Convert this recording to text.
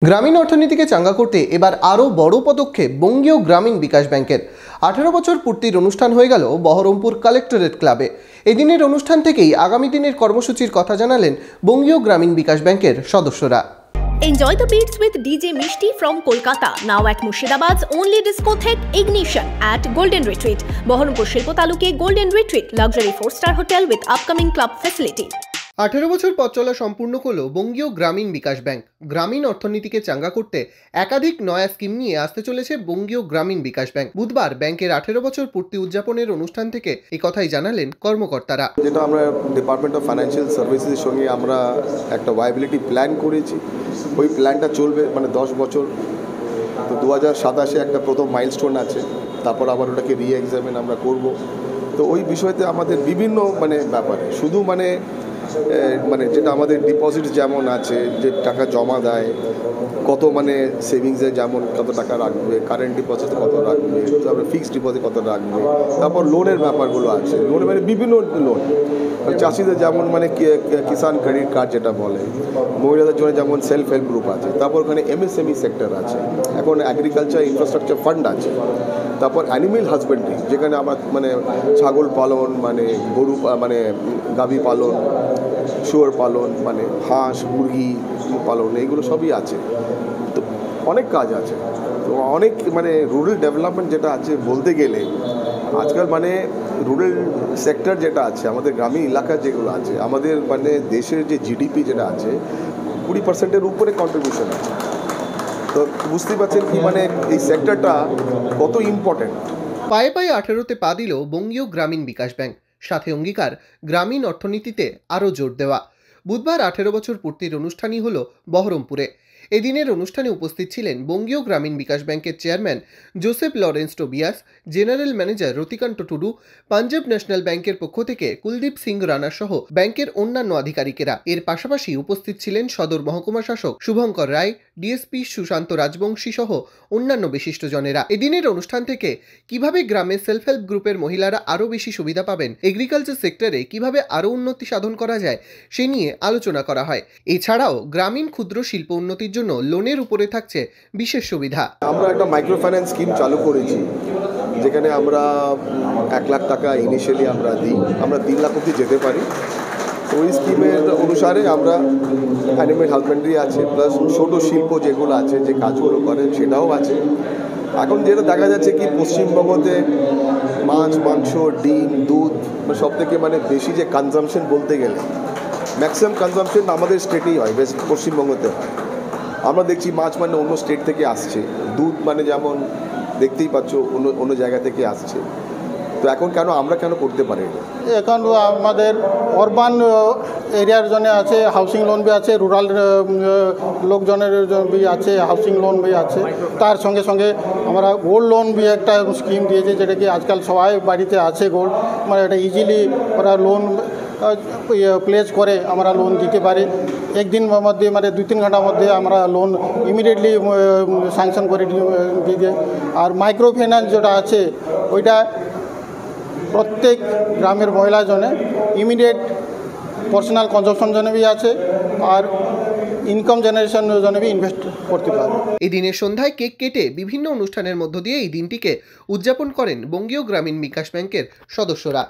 গ্রামীণ অর্থনীতিকে চাঙ্গা করতে এবার আরও বড় পদক্ষেপ বঙ্গীয় গ্রামীণ বিকাশ ব্যাংকের। 18 বছর পূর্তির অনুষ্ঠান হয়ে গেল বহরমপুর কালেক্টরেট ক্লাবে। এদিনের অনুষ্ঠান থেকেই আগামী দিনের কর্মসূচির কথা জানালেন বঙ্গীয় গ্রামীণ বিকাশ ব্যাংকের সদস্যরা। Enjoy the beats with DJ Mishti from Kolkata, now at Murshidabad's only discotheque Ignition at Golden Retreat, Baharampur Shilpo Taluke Golden Retreat, luxury 4-star hotel with upcoming club facility. 18 বছর পথ চলা সম্পূর্ণ করল বঙ্গীয় গ্রামীণ বিকাশ ব্যাংক। গ্রামীণ অর্থনীতিকে চাঙ্গা করতে একাধিক নয়া স্কিম নিয়ে আসতে চলেছে বঙ্গীয় গ্রামীণ বিকাশ ব্যাংক। বুধবার ব্যাংকের 18 বছর পূর্তি উদযাপনের অনুষ্ঠান থেকে এই কথাই জানালেন কর্মকর্তারা। যেটা আমরা ডিপার্টমেন্ট অফ ফাইন্যান্সিয়াল সার্ভিসের সঙ্গে আমরা একটা ভায়াবিলিটি প্ল্যান করেছি, ওই প্ল্যানটা চলবে 10 বছর। তো 2027-এ একটা প্রথম মাইলস্টোন আছে, তারপর আবার ওটাকে রি-এক্সামিন আমরা করব। তো ওই বিষয়তে আমাদের বিভিন্ন ব্যাপারে শুধু যেটা আমাদের ডিপোজিট যেমন আছে, যে টাকা জমা দেয় কত, সেভিংসে যেমন কত টাকা রাখবে, কারেন্ট ডিপোজিট কত রাখবে, তারপরে ফিক্সড ডিপোজিট কত রাখবে, তারপর লোনের ব্যাপারগুলো আছে। লোনে বিভিন্ন লোন, চাষিদের যেমন কিষাণ ক্রেডিট কার্ড যেটা বলে, মহিলাদের জন্য যেমন সেলফ হেল্প গ্রুপ আছে, তারপর ওখানে এমএসএমই সেক্টর আছে, এখন এগ্রিকালচার ইনফ্রাস্ট্রাকচার ফান্ড আছে, তারপর অ্যানিমেল হাজবেন্ডারি যেখানে আমার ছাগল পালন, গরু গাভী পালন, শুয়োর পালন, হাঁস মুরগি পালন, এইগুলো সবই আছে। তো অনেক কাজ আছে। তো অনেক রুরাল ডেভেলপমেন্ট যেটা আছে বলতে গেলে আজকাল রুরাল সেক্টর যেটা আছে, আমাদের গ্রামীণ এলাকা যেগুলো আছে, আমাদের দেশের যে জিডিপি যেটা আছে 20%-এর উপরে কন্ট্রিবিউশন আছে। তো বুঝতেই পারছেন কি এই সেক্টরটা কত ইম্পর্টেন্ট। পায়ে পায়ে 18তে পা দিল বঙ্গীয় গ্রামীণ বিকাশ ব্যাংক, সাথে অঙ্গীকার গ্রামীণ অর্থনীতিতে আরও জোর দেওয়া। বুধবার 18 বছর পূর্তির অনুষ্ঠানই হলো বহরমপুরে। এদিনের অনুষ্ঠানে উপস্থিত ছিলেন বঙ্গীয় গ্রামীণ বিকাশ ব্যাংকের chairman Joseph Lawrence Tobias, general manager Ratikanta Tudu, Punjab national ব্যাংকের পক্ষ থেকে কুলদীপ সিং রানা সহ ব্যাংকের অন্যান্য আধিকারিকেরা। এর পাশাপাশি উপস্থিত ছিলেন সদর মহকুমা শাসক শুভঙ্কর রায়, ডিএসপি সুশান্ত রাজবংশী সহ অন্যান্য বিশিষ্টজনেরা। এদিনের অনুষ্ঠান থেকে কিভাবে গ্রামে সেলফ হেল্প গ্রুপের মহিলারা আরও বেশি সুবিধা পাবেন, এগ্রিকালচার সেক্টরে কিভাবে আরও উন্নতি সাধন করা যায় সে নিয়ে আলোচনা করা হয়। এছাড়াও গ্রামীণ ক্ষুদ্র শিল্প উন্নতির জন্য লোনের উপরে থাকছে বিশেষ সুবিধা। আমরা একটা মাইক্রো ফাইন্যান্স স্কিম চালু করেছি, যেখানে আমরা 1 লাখ টাকা ইনিশিয়ালি আমরা দিই, আমরা 3 লাখ অবধি যেতে পারি। ওই স্কিমের অনুসারে আমরা অ্যানিমেল হাজবেন্ডারি আছে, প্লাস ছোট শিল্প যেগুলো আছে, যে কাজগুলো করে সেটাও আছে। এখন যেটা দেখা যাচ্ছে কি পশ্চিমবঙ্গতে মাছ, মাংস, ডিম, দুধ সব থেকে বেশি যে কনজামশন বলতে গেলে ম্যাক্সিমাম কনজামশন আমাদের স্টেটেই হয়, বেশ পশ্চিমবঙ্গতে হয়। আমরা দেখছি মাছ অন্য স্টেট থেকে আসছে, দুধ যেমন দেখতেই পাচ্ছ অন্য জায়গা থেকে আসছে। তো এখন আমরা কেন করতে পারি? এখন আমাদের অরবান এরিয়ার জন্য আছে হাউসিং লোন বি আছে, রুরাল লোকজনের বি আছে হাউসিং লোন বি আছে। তার সঙ্গে সঙ্গে আমরা গোল্ড লোন বি একটা স্কিম দিয়েছে, যেটা কি আজকাল সবাই বাড়িতে আছে গোল্ড, এটা ইজিলি ওরা লোন প্লেজ করে আমরা লোন দিতে পারি। একদিনের মধ্যে 2-3 ঘন্টার মধ্যে আমরা লোন ইমিডিয়েটলি স্যাংশন করে দিয়ে। আর মাইক্রো ফাইন্যান্স যেটা আছে ওইটা প্রত্যেক গ্রামের মহিলার জন্য ইমিডিয়েট পার্সোনাল কনজামশন জন্য বি আছে, আর ইনকাম জেনারেশনের জন্য বি ইনভেস্ট করতে পারে। এই দিনের সন্ধ্যায় কেক কেটে বিভিন্ন অনুষ্ঠানের মধ্য দিয়ে এই দিনটিকে উদযাপন করেন বঙ্গীয় গ্রামীণ বিকাশ ব্যাংকের সদস্যরা।